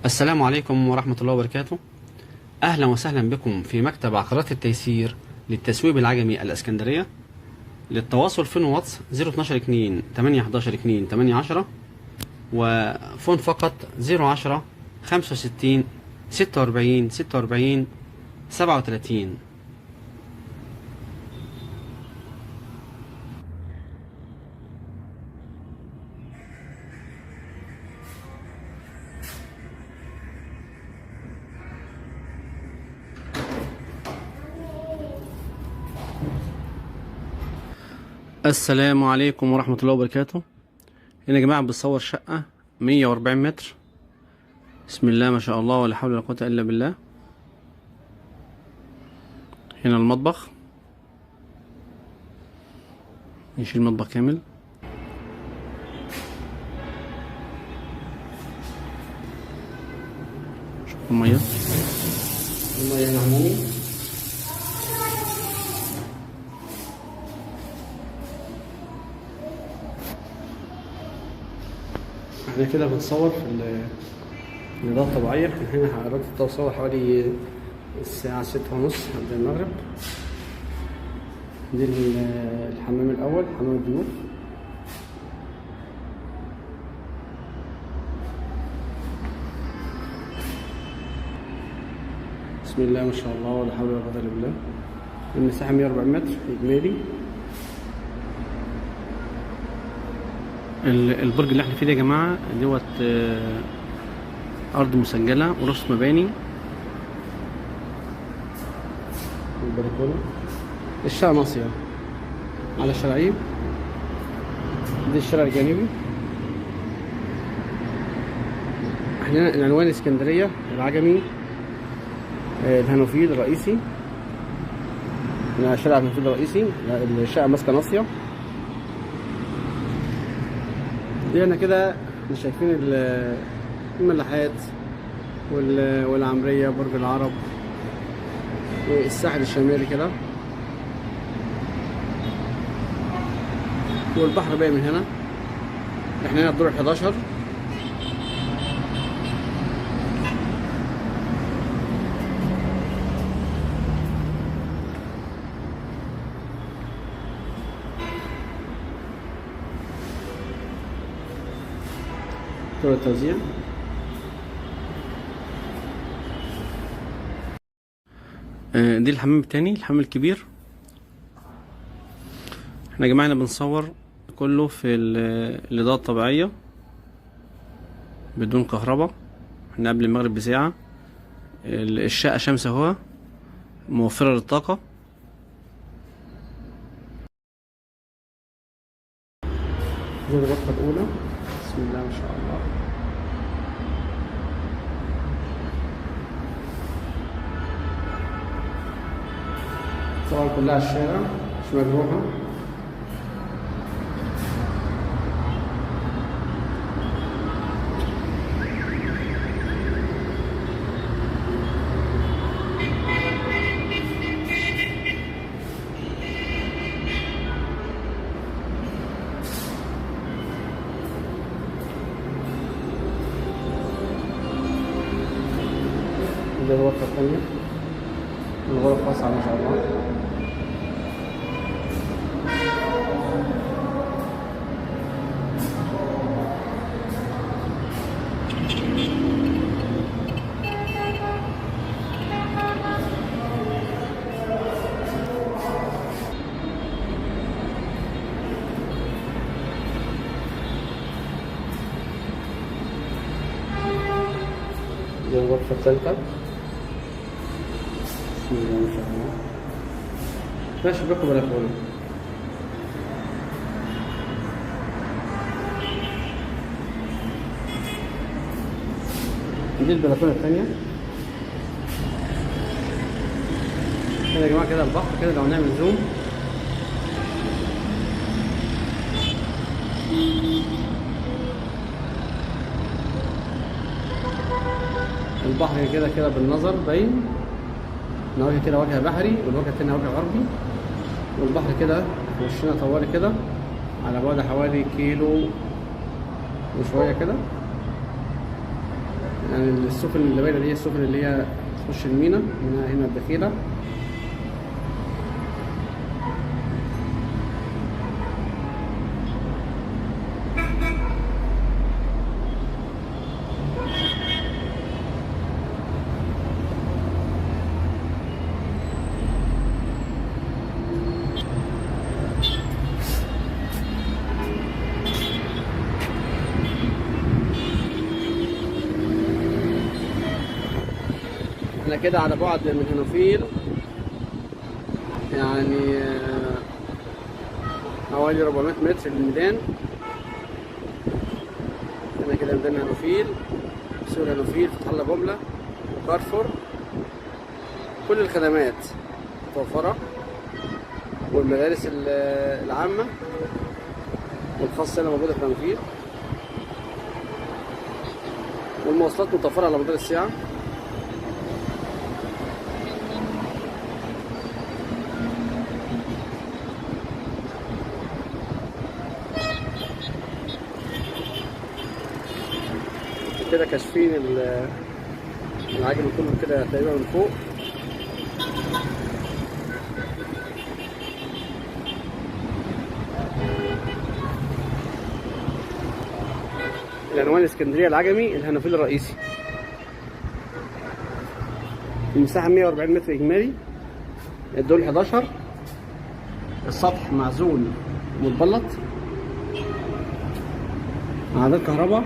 السلام عليكم ورحمة الله وبركاته. أهلا وسهلا بكم في مكتب عقارات التيسير للتسويب العجمي الإسكندرية. للتواصل فون واتس 012 2 8 11 2 8 10 وفون فقط 010 65 46 46 37. السلام عليكم ورحمة الله وبركاته. هنا يا جماعة بتصور شقة 140 متر. بسم الله ما شاء الله ولا حول ولا قوة إلا بالله. هنا المطبخ، نشيل المطبخ كامل. شوف المية هنا عمومي. احنا كده بنصور في الإضاءة الطبيعية. احنا هنا حضرتك التصور حوالي الساعة 6:30 عند المغرب. دي الحمام الأول، حمام الضيوف. بسم الله ما شاء الله ولا حول ولا قوة إلا بالله. المساحة 140 متر إجمالي. البرج اللي احنا فيه ده يا جماعة دوت أرض مسجلة ورص مباني. البلكونة، الشارع ناصية على شارعين. دي الشارع الجانبي. احنا العنوان اسكندرية العجمي، الهانوفيل الرئيسي. هنا شارع الهانوفيل الرئيسي، الشقة ماسكة ناصية. دي هنا كده احنا شايفين الملاحات والعمرية، برج العرب، والساحل الشمالي كده، والبحر باقي من هنا. احنا هنا الدور 11. دور التوزيع. دي الحمام التاني، الحمام الكبير. احنا يا جماعة بنصور كله في الإضاءة الطبيعية بدون كهرباء. احنا قبل المغرب بساعة. الشقة شمس اهو، موفرة للطاقة. دي الغرفة الأولى. بسم الله ما شاء الله. طبعا كلها الشارع مش مجروحة. دي الغرفة الثانية، الغرف واسعة ما شاء الله. دي الغرفة الثالثة. بسم الله ما شاء الله. فيها شباك وبلكونة. دي البلكونة الثانية. كده يا جماعة كده البحر كده لو نعمل زوم. البحر كده كده بالنظر باين. الوجه كده وجه بحري، والوجه التاني وجه غربي، والبحر كده في وشنا طوالي كده على بعد حوالي كيلو وشوية كده. يعني السفن اللي باينه دي هي السفن اللي هي تخش المينا منها هنا الدخيله. احنا كده على بعد من هنوفيل يعني حوالي 400 متر للميدان. هنا كده ميدان هنوفيل، سوق هنوفيل، فتح الله جملة وكارفور، كل الخدمات متوفرة، والمدارس العامة والخاصة هنا موجودة في هنوفيل، والمواصلات متوفرة على مدار الساعة. كده كاشفين العجل كله كده تقريبا من فوق. العنوان اسكندريه العجمي الهنوفيل الرئيسي. المساحه 140 متر اجمالي، الدور 11، السطح معزول متبلط، عداد كهرباء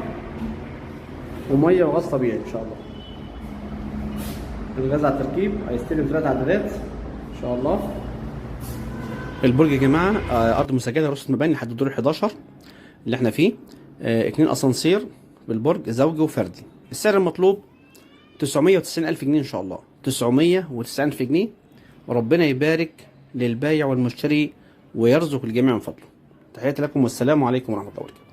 وميه وغاز طبيعي ان شاء الله. الغاز على التركيب هيستلم 3 عدادات ان شاء الله. البرج يا جماعه ارض مسجله رصه مباني لحد الدور 11 اللي احنا فيه. 2 اسانسير بالبرج زوجي وفردي. السعر المطلوب 990,000 جنيه ان شاء الله، 990,000 جنيه. وربنا يبارك للبايع والمشتري ويرزق الجميع من فضله. تحياتي لكم والسلام عليكم ورحمه الله وبركاته.